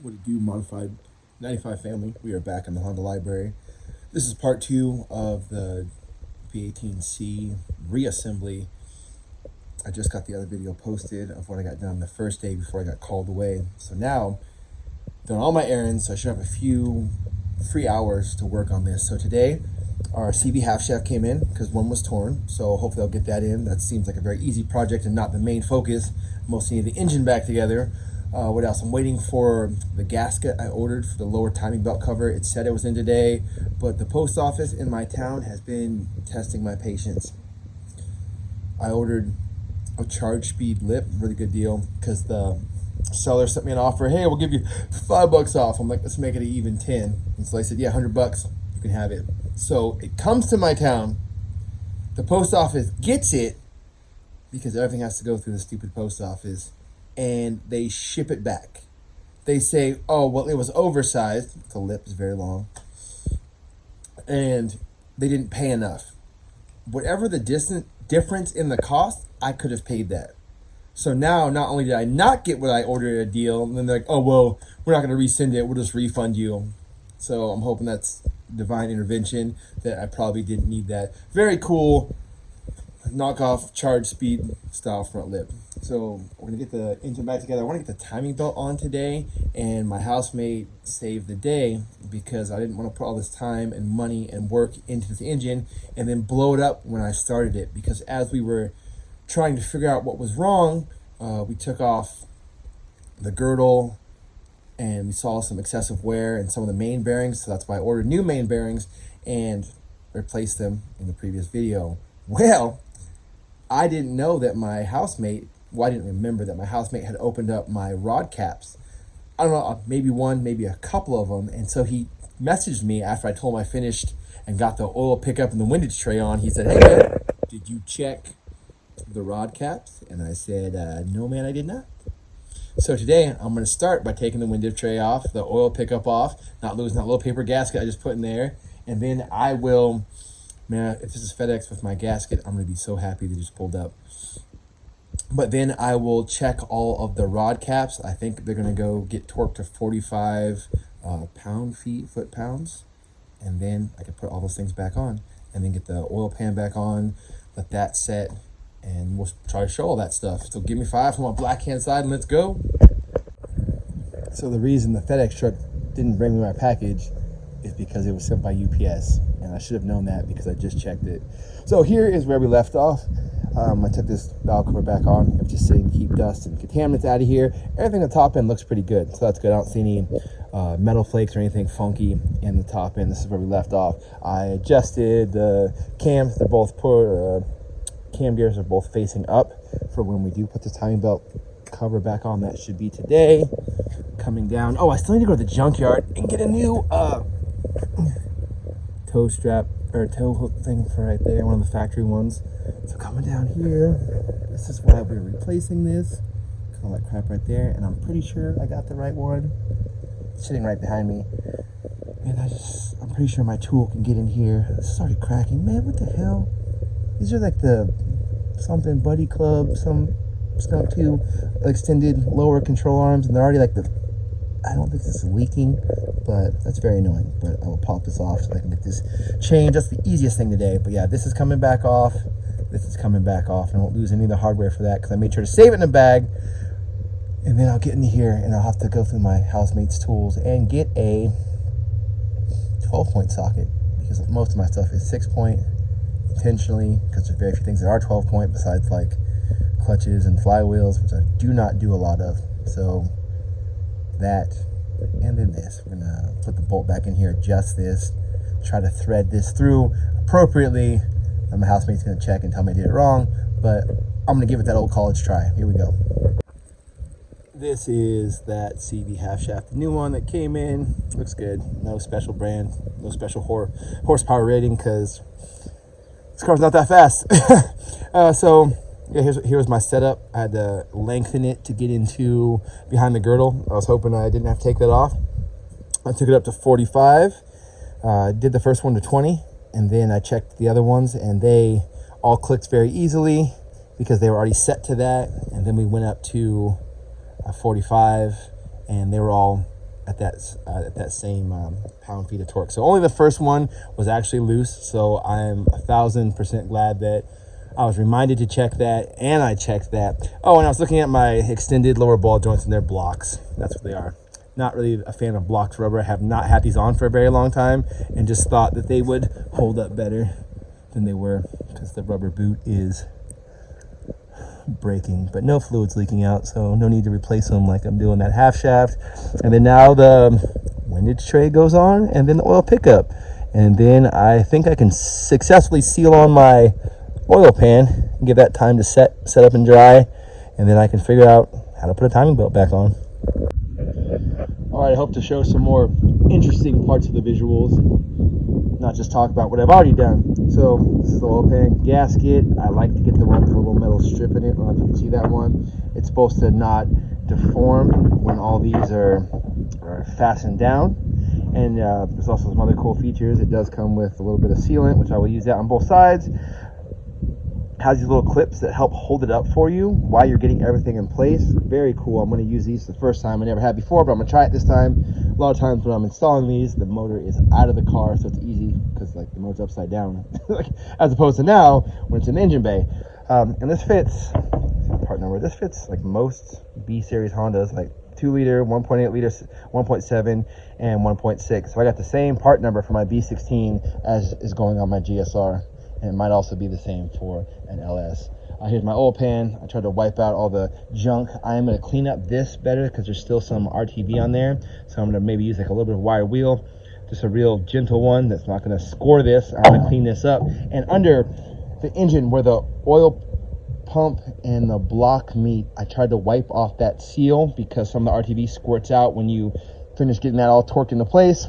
What it do, modified 95 family? We are back in the Honda library. This is part 2 of the B18c reassembly. I just got the other video posted of what I got done the first day before I got called away. So now, done all my errands, so I should have a few free hours to work on this. So today, our CV half shaft came in because one was torn, so hopefully I'll get that in. That seems like a very easy project and not the main focus. Mostly need the engine back together. What else? I'm waiting for the gasket I ordered for the lower timing belt cover. It said it was in today, but the post office in my town has been testing my patience. I ordered a charge speed lip, really good deal, because the seller sent me an offer. Hey, we'll give you $5 off. I'm like, let's make it an even 10. And so I said, yeah, $100, you can have it. So it comes to my town. The post office gets it because everything has to go through the stupid post office, and they ship it back. They say, oh, well, it was oversized. The lip is very long. And they didn't pay enough. Whatever the difference in the cost, I could have paid that. So now, not only did I not get what I ordered at a deal, and then they're like, oh, well, we're not going to resend it. We'll just refund you. So I'm hoping that's divine intervention, that I probably didn't need that. Very cool knockoff charge speed style front lip. So we're gonna get the engine back together. I want to get the timing belt on today, and my housemate saved the day because I didn't want to put all this time and money and work into the engine and then blow it up when I started it, because as we were trying to figure out what was wrong, we took off the girdle and we saw some excessive wear in some of the main bearings, so that's why I ordered new main bearings and replaced them in the previous video. Well, I didn't know that my housemate, well, I didn't remember that my housemate had opened up my rod caps. I don't know, maybe one, maybe a couple of them. And so he messaged me after I told him I finished and got the oil pickup and the windage tray on. He said, hey, man, did you check the rod caps? And I said, no, man, I did not. So today I'm going to start by taking the windage tray off, the oil pickup off, not losing that little paper gasket I just put in there. And then I will... Man, if this is FedEx with my gasket, I'm going to be so happy they just pulled up. But then I will check all of the rod caps. I think they're going to go get torqued to 45 foot-pounds. And then I can put all those things back on. And then get the oil pan back on, let that set, and we'll try to show all that stuff. So give me 5 from my black hand side and let's go. So the reason the FedEx truck didn't bring me my package is because it was sent by UPS, and I should have known that because I just checked it. So here is where we left off. I took this valve cover back on. I'm just saying keep dust and contaminants out of here. Everything on the top end looks pretty good, so that's good. I don't see any metal flakes or anything funky in the top end. This is where we left off. I adjusted the cams. They're both cam gears are both facing up for when we do put the timing belt cover back on. That should be today. Coming down. Oh, I still need to go to the junkyard and get a new toe strap or toe hook thing for right there, one of the factory ones. So coming down here, this is why we're replacing this. All that crap right there, and I'm pretty sure I got the right one. It's sitting right behind me, and I'm pretty sure my tool can get in here. It started cracking, man. What the hell? These are like the something Buddy Club, some Skunk 2 extended lower control arms, and they're already like I don't think this is leaking, but that's very annoying. But I will pop this off so I can get this changed. That's the easiest thing today. But yeah, this is coming back off. This is coming back off, and I won't lose any of the hardware for that because I made sure to save it in a bag. And then I'll get in here, and I'll have to go through my housemate's tools and get a 12-point socket, because most of my stuff is 6-point intentionally, because there's very few things that are 12-point besides like clutches and flywheels, which I do not do a lot of. So that, and then this, we're gonna put the bolt back in here, adjust this, try to thread this through appropriately, and my housemate's gonna check and tell me I did it wrong, but I'm gonna give it that old college try. Here we go. This is that CV half shaft, the new one that came in. Looks good. No special brand, no special horsepower rating, because this car's not that fast. So yeah, here's my setup. I had to lengthen it to get into behind the girdle. I was hoping I didn't have to take that off. I took it up to 45. Did the first one to 20, and then I checked the other ones, and they all clicked very easily because they were already set to that. And then we went up to 45, and they were all at that same pound-feet of torque. So only the first one was actually loose. So I'm 1,000% glad that I was reminded to check that, and I checked that. Oh, and I was looking at my extended lower ball joints, and they're blocks. That's what they are. Not really a fan of blocks rubber. I have not had these on for a very long time, and just thought that they would hold up better than they were, because the rubber boot is breaking, but no fluids leaking out, so no need to replace them like I'm doing that half shaft. And then now the windage tray goes on, and then the oil pickup, and then I think I can successfully seal on my oil pan and give that time to set up and dry, and then I can figure out how to put a timing belt back on. All right, I hope to show some more interesting parts of the visuals, not just talk about what I've already done. So this is the oil pan gasket. I like to get the one with a little metal strip in it. I don't know if you can see that one. It's supposed to not deform when all these are fastened down. And there's also some other cool features. It does come with a little bit of sealant, which I will use that on both sides. Has these little clips that help hold it up for you while you're getting everything in place. Very cool. I'm going to use these the first time. I never had before, but I'm going to try it this time. A lot of times when I'm installing these, the motor is out of the car, so it's easy because like the motor's upside down, as opposed to now when it's in the engine bay. And this fits, part number, this fits like most B series Hondas, like 2 liter, 1.8 liter, 1.7, and 1.6. So I got the same part number for my B16 as is going on my GSR. And it might also be the same for an LS. Here's my oil pan. I tried to wipe out all the junk. I am going to clean up this better because there's still some RTB on there. So I'm going to maybe use like a little bit of wire wheel, just a real gentle one that's not going to score this. I'm going to clean this up. And under the engine where the oil pump and the block meet, I tried to wipe off that seal because some of the RTB squirts out when you finish getting that all torqued into place.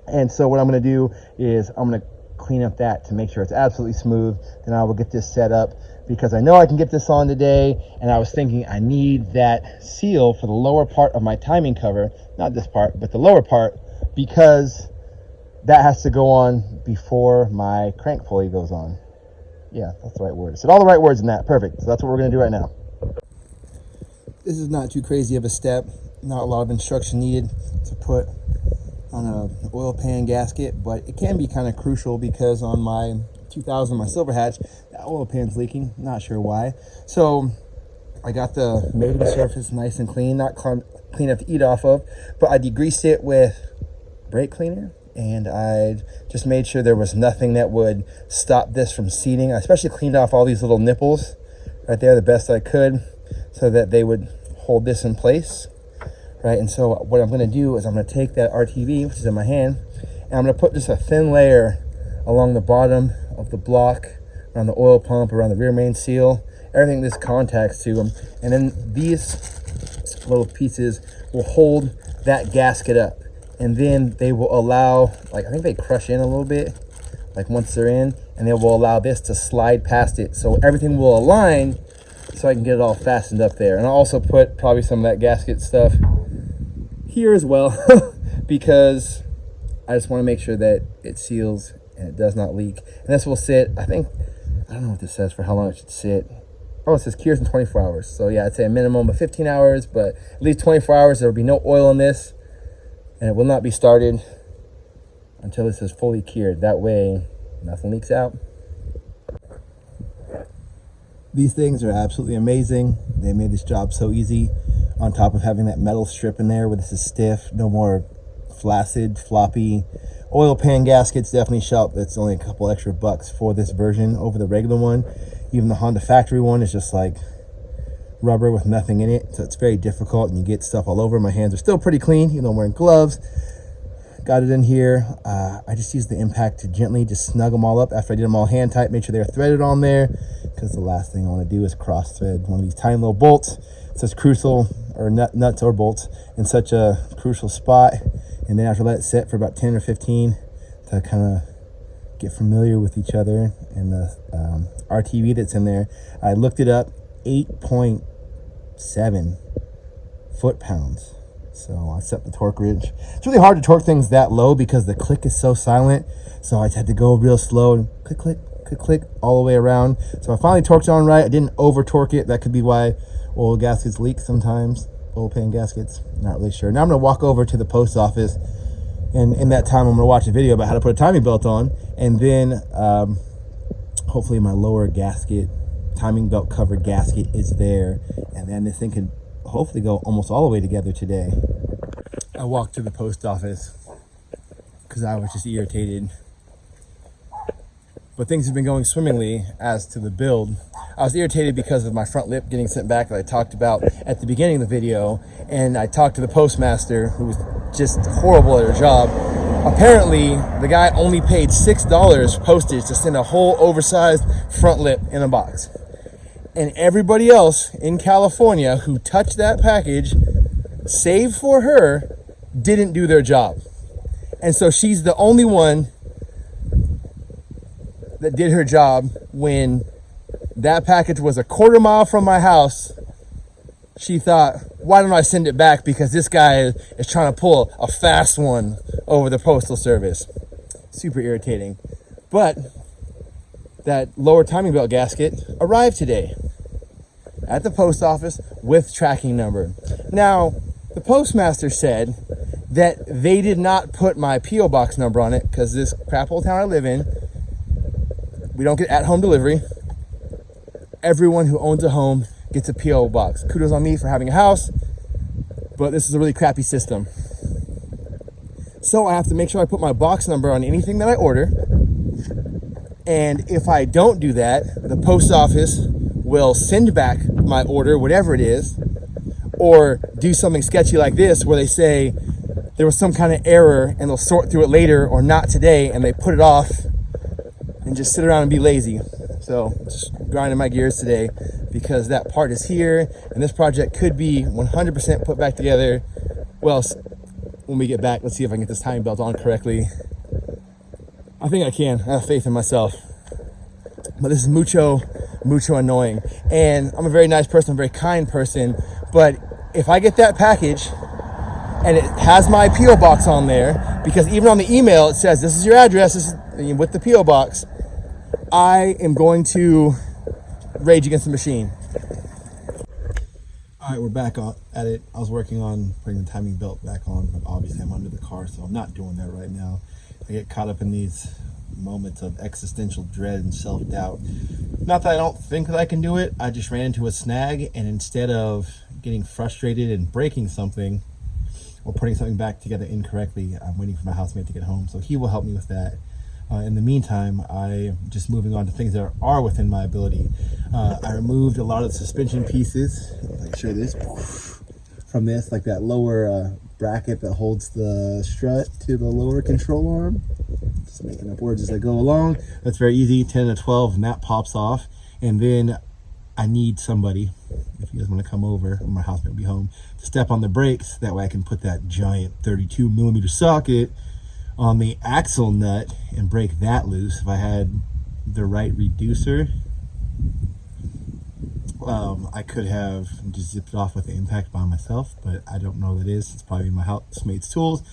And so what I'm going to do is I'm going to clean up that to make sure it's absolutely smooth. Then I will get this set up because I know I can get this on today, and I was thinking I need that seal for the lower part of my timing cover, not this part but the lower part, because that has to go on before my crank pulley goes on. Yeah, that's the right word. I said all the right words in that. Perfect. So that's what we're going to do right now. This is not too crazy of a step, not a lot of instruction needed to put on a oil pan gasket, but it can be kind of crucial because on my 2000, my silver hatch, that oil pan's leaking. Not sure why. So I got the mating surface nice and clean, not clean enough to eat off of, but I degreased it with brake cleaner, and I just made sure there was nothing that would stop this from seating. I especially cleaned off all these little nipples right there the best I could so that they would hold this in place. Right, and so what I'm going to do is I'm going to take that RTV, which is in my hand, and I'm going to put just a thin layer along the bottom of the block, around the oil pump, around the rear main seal, everything this contacts to them. And then these little pieces will hold that gasket up. And then they will allow, like I think they crush in a little bit, like once they're in, and they will allow this to slide past it. So everything will align so I can get it all fastened up there. And I'll also put probably some of that gasket stuff here as well because I just want to make sure that it seals and it does not leak. And this will sit, I think, I don't know what this says for how long it should sit. Oh, it says cures in 24 hours. So yeah, I'd say a minimum of 15 hours, but at least 24 hours. There will be no oil in this, and it will not be started until this is fully cured. That way nothing leaks out. These things are absolutely amazing. They made this job so easy, on top of having that metal strip in there where this is stiff. No more flaccid, floppy oil pan gaskets. Definitely shout that's only a couple extra bucks for this version over the regular one. Even the Honda factory one is just like rubber with nothing in it, so it's very difficult and you get stuff all over. My hands are still pretty clean, even though I'm wearing gloves. Got it in here. I just used the impact to gently just snug them all up after I did them all hand tight, make sure they're threaded on there, because the last thing I want to do is cross thread one of these tiny little bolts. Such crucial, or nuts or bolts, in such a crucial spot. And then I have to let it sit for about 10 or 15 to kind of get familiar with each other. And the RTV that's in there, I looked it up, 8.7 foot-pounds. So I set the torque wrench. It's really hard to torque things that low because the click is so silent. So I just had to go real slow and click, click, click, click all the way around. So I finally torqued it on right. I didn't over torque it. That could be why oil gaskets leak sometimes. oil pan gaskets. Not really sure. Now I'm gonna walk over to the post office, and in that time I'm gonna watch a video about how to put a timing belt on, and then hopefully my lower gasket, timing belt covered gasket, is there, and then this thing can hopefully go almost all the way together today. I walked to the post office because I was just irritated, but things have been going swimmingly as to the build. I was irritated because of my front lip getting sent back that I talked about at the beginning of the video, and I talked to the postmaster, who was just horrible at her job. Apparently, the guy only paid $6 postage to send a whole oversized front lip in a box. And everybody else in California who touched that package, save for her, didn't do their job. And so she's the only one that did her job. When that package was a quarter mile from my house, she thought, why don't I send it back, because this guy is trying to pull a fast one over the postal service. Super irritating. But that lower timing belt gasket arrived today at the post office with tracking number. Now, the postmaster said that they did not put my P.O. box number on it because this crap old town I live in, we don't get at-home delivery. Everyone who owns a home gets a P.O. box. Kudos on me for having a house, but this is a really crappy system. So I have to make sure I put my box number on anything that I order. And if I don't do that, the post office will send back my order, whatever it is, or do something sketchy like this where they say there was some kind of error and they'll sort through it later or not today, and they put it off and just sit around and be lazy. So just grinding my gears today because that part is here, and this project could be 100% put back together. Well, when we get back, let's see if I can get this timing belt on correctly. I think I can. I have faith in myself. But this is mucho annoying. And I'm a very nice person, I'm a very kind person. But if I get that package and it has my P.O. box on there, because even on the email it says, this is your address, this is with the P.O. box, I am going to rage against the machine. All right, we're back at it. I was working on putting the timing belt back on, but obviously I'm under the car, so I'm not doing that right now. I get caught up in these moments of existential dread and self-doubt. Not that I don't think that I can do it, I just ran into a snag, and instead of getting frustrated and breaking something or putting something back together incorrectly, I'm waiting for my housemate to get home, so he will help me with that. In the meantime, I'm just moving on to things that are within my ability. I removed a lot of the suspension pieces. I'll show you this from this, like that lower bracket that holds the strut to the lower control arm. Just making up words as I go along. That's very easy, 10 to 12, and that pops off. And then I need somebody, if you guys want to come over, my housemate will be home, to step on the brakes. That way I can put that giant 32 millimeter socket on the axle nut and break that loose. If I had the right reducer, I could have just zipped it off with the impact by myself, but I don't know what it is. It's probably my housemate's tools,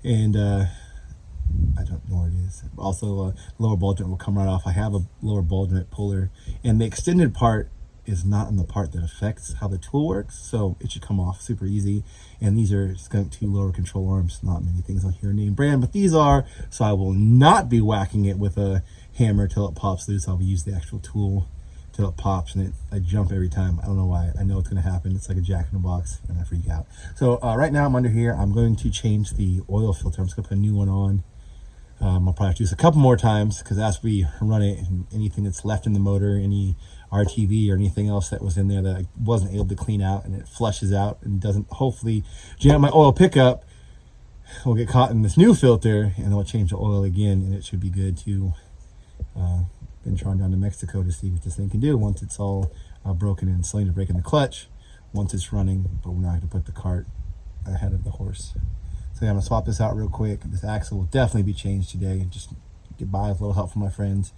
and I don't know what it is. Also, lower ball joint will come right off. I have a lower ball joint puller, and the extended part is not in the part that affects how the tool works, so it should come off super easy. And these are skunk 2 lower control arms. Not many things on here name brand, but these are, so I will not be whacking it with a hammer till it pops loose. I'll use the actual tool till it pops, and I jump every time. I don't know why. I know it's going to happen. It's like a jack in the box, and I freak out. So right now I'm under here. I'm going to change the oil filter. I'm just going to put a new one on. I'll probably have to do this a couple more times, because as we run it, anything that's left in the motor, any RTV or anything else that was in there that I wasn't able to clean out, and it flushes out and doesn't hopefully jam my oil pickup, will get caught in this new filter, and then I'll change the oil again, and it should be good to been trying down to Mexico to see what this thing can do once it's all broken in. Cylinder break in the clutch once it's running, but we're not going to put the cart ahead of the horse. So yeah, I'm going to swap this out real quick. This axle will definitely be changed today, and just get by with a little help from my friends.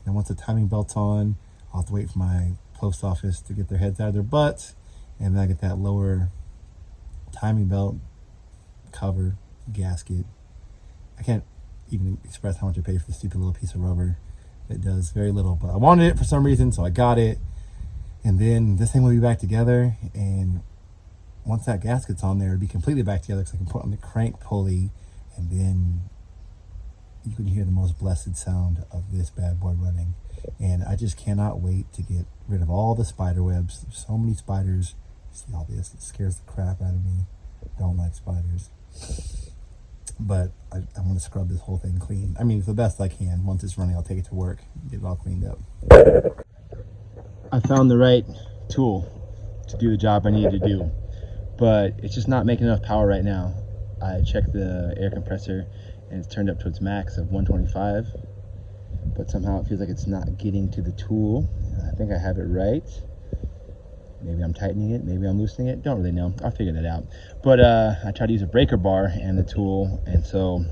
And once the timing belt's on, I'll have to wait for my post office to get their heads out of their butts, and then I get that lower timing belt cover gasket. I can't even express how much I paid for this stupid little piece of rubber. It does very little, but I wanted it for some reason, so I got it. And then this thing will be back together, and once that gasket's on there, it'll be completely back together because I can put on the crank pulley, and then you can hear the most blessed sound of this bad boy running. And I just cannot wait to get rid of all the spider webs. There's so many spiders. See all this? It scares the crap out of me. Don't like spiders. But I want to scrub this whole thing clean. I mean, the best I can. Once it's running, I'll take it to work, get it all cleaned up. I found the right tool to do the job I needed to do, but it's just not making enough power right now. I checked the air compressor and it's turned up to its max of 125, but somehow it feels like it's not getting to the tool. I think I have it right. Maybe I'm tightening it, maybe I'm loosening it, don't really know. I'll figure that out. But I tried to use a breaker bar and the tool, and so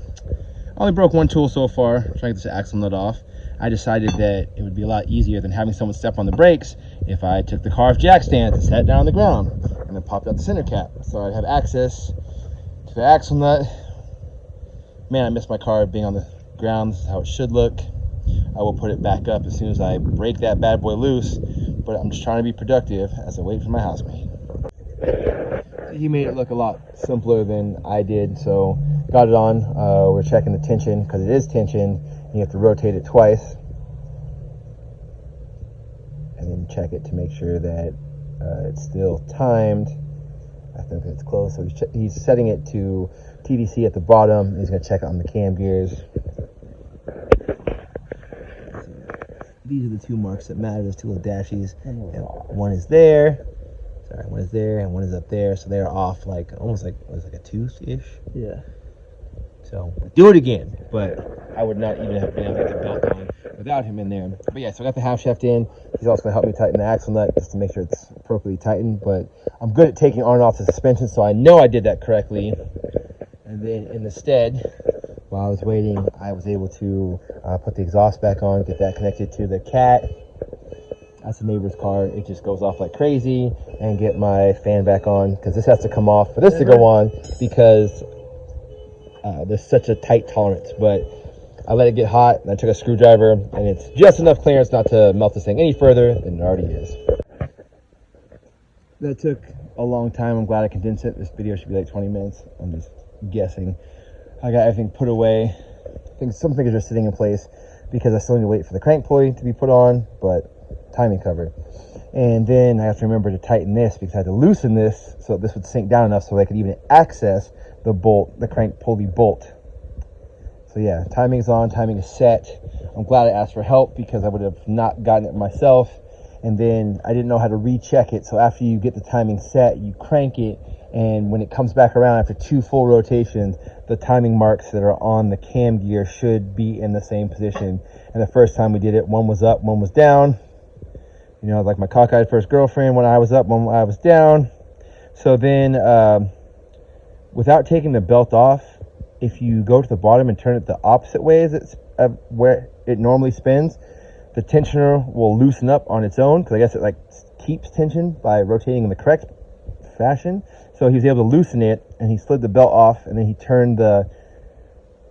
I only broke one tool so far, trying to get this axle nut off. I decided that it would be a lot easier than having someone step on the brakes if I took the car off jack stands and sat down on the ground and then popped out the center cap. So I'd have access to the axle nut. Man, I miss my car being on the ground. This is how it should look. I will put it back up as soon as I break that bad boy loose, but I'm just trying to be productive as I wait for my housemate. He made it look a lot simpler than I did, so got it on. We're checking the tension because it is tension. You have to rotate it twice and then check it to make sure that it's still timed. I think it's close, so he's setting it to TDC at the bottom. He's going to check on the cam gears. These are the two marks that matter. There's two little dashes. And one is there. Sorry, one is there and one is up there. So they're off like almost like a tooth-ish. Yeah. So do it again, but I would not even have been able to get the belt on without him in there. But yeah, so I got the half shaft in. He's also going to help me tighten the axle nut just to make sure it's appropriately tightened. But I'm good at taking on and off the suspension, so I know I did that correctly. And then in the stead, while I was waiting, I was able to put the exhaust back on, get that connected to the cat. That's the neighbor's car. It just goes off like crazy, and get my fan back on because this has to come off for this to go on because there's such a tight tolerance. But I let it get hot and I took a screwdriver, and it's just enough clearance not to melt this thing any further than it already is. That took a long time. I'm glad I condensed it. This video should be like 20 minutes. I'm just guessing. I got everything put away. I think some things are just sitting in place because I still need to wait for the crank pulley to be put on, but timing covered. And then I have to remember to tighten this because I had to loosen this so that this would sink down enough so I could even access the bolt, the crank pulley bolt. So yeah, timing is on, timing is set. I'm glad I asked for help because I would have not gotten it myself. And then I didn't know how to recheck it. So after you get the timing set, you crank it, and when it comes back around after 2 full rotations, the timing marks that are on the cam gear should be in the same position. And the first time we did it, one was up, one was down. You know, like my cockeyed first girlfriend, when I was up, when I was down. So then, without taking the belt off, if you go to the bottom and turn it the opposite way as it's where it normally spins, the tensioner will loosen up on its own because I guess it like keeps tension by rotating in the correct fashion. So he was able to loosen it, and he slid the belt off, and then he turned the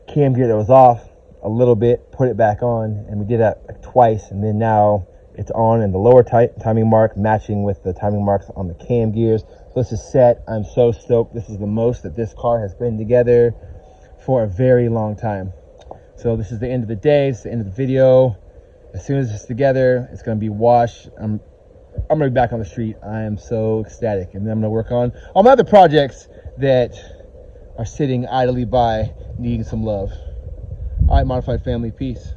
cam gear that was off a little bit, put it back on, and we did that like twice, and then now it's on, and the lower timing mark matching with the timing marks on the cam gears. So this is set. I'm so stoked. This is the most that this car has been together for a very long time. So this is the end of the day. It's the end of the video. As soon as it's together, it's going to be washed. I'm going to be back on the street. I am so ecstatic. And then I'm going to work on all my other projects that are sitting idly by, needing some love. All right, Modified family, peace.